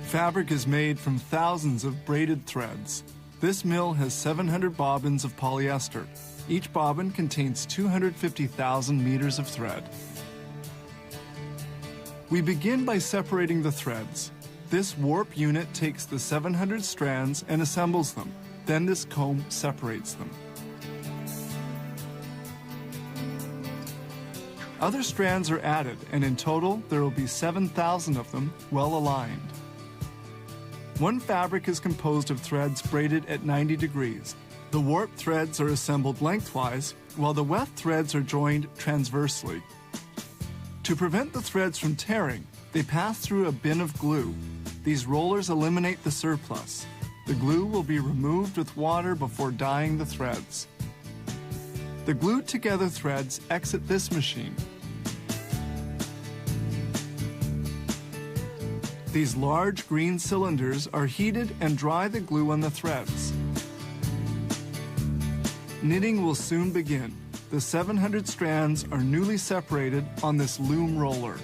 Fabric is made from thousands of braided threads. This mill has 700 bobbins of polyester. Each bobbin contains 250,000 meters of thread. We begin by separating the threads. This warp unit takes the 700 strands and assembles them. Then this comb separates them. Other strands are added, and in total, there will be 7,000 of them well aligned. One fabric is composed of threads braided at 90 degrees. The warp threads are assembled lengthwise, while the weft threads are joined transversely. To prevent the threads from tearing, they pass through a bin of glue. These rollers eliminate the surplus. The glue will be removed with water before dyeing the threads. The glued together threads exit this machine. These large green cylinders are heated and dry the glue on the threads. Knitting will soon begin. The 700 strands are newly separated on this loom roller.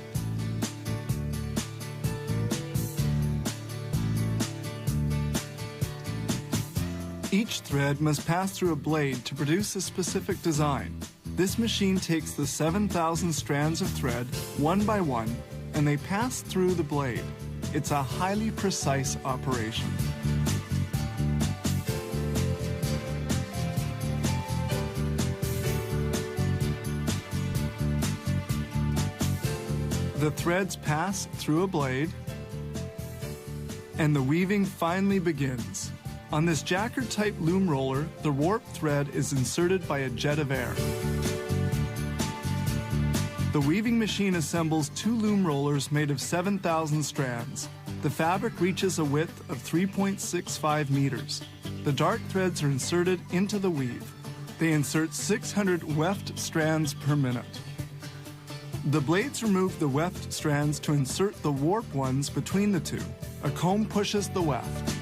Each thread must pass through a blade to produce a specific design. This machine takes the 7,000 strands of thread one by one, and they pass through the blade. It's a highly precise operation. The threads pass through a blade, and the weaving finally begins. On this jacker-type loom roller, the warp thread is inserted by a jet of air. The weaving machine assembles two loom rollers made of 7,000 strands. The fabric reaches a width of 3.65 meters. The dark threads are inserted into the weave. They insert 600 weft strands per minute. The blades remove the weft strands to insert the warp ones between the two. A comb pushes the weft.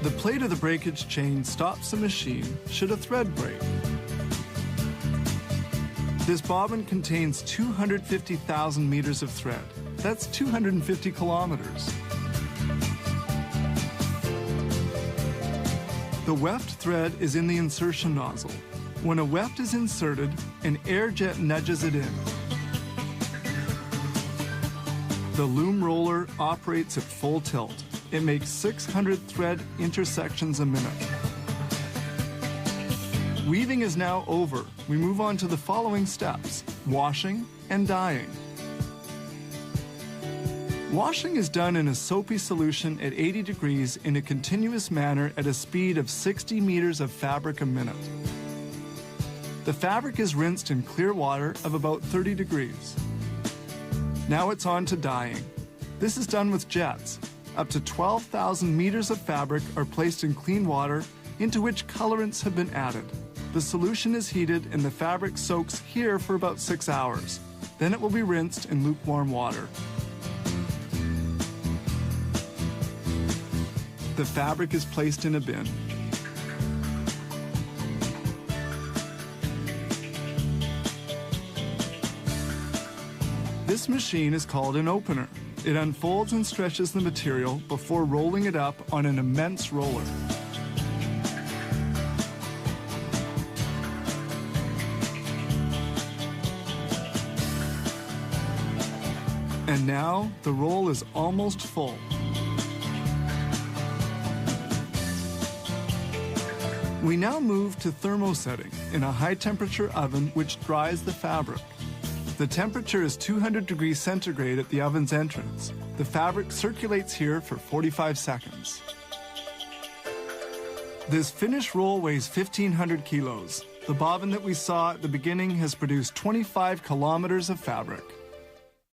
The plate of the breakage chain stops the machine should a thread break. This bobbin contains 250,000 meters of thread. That's 250 kilometers. The weft thread is in the insertion nozzle. When a weft is inserted, an air jet nudges it in. The loom roller operates at full tilt. It makes 600 thread intersections a minute. Weaving is now over. We move on to the following steps: washing and dyeing. Washing is done in a soapy solution at 80 degrees in a continuous manner at a speed of 60 meters of fabric a minute. The fabric is rinsed in clear water of about 30 degrees. Now it's on to dyeing. This is done with jets. Up to 12,000 meters of fabric are placed in clean water into which colorants have been added. The solution is heated and the fabric soaks here for about 6 hours. Then it will be rinsed in lukewarm water. The fabric is placed in a bin. This machine is called an opener. It unfolds and stretches the material before rolling it up on an immense roller. And now the roll is almost full. We now move to thermosetting in a high-temperature oven which dries the fabric. The temperature is 200 degrees centigrade at the oven's entrance. The fabric circulates here for 45 seconds. This finished roll weighs 1,500 kilos. The bobbin that we saw at the beginning has produced 25 kilometers of fabric.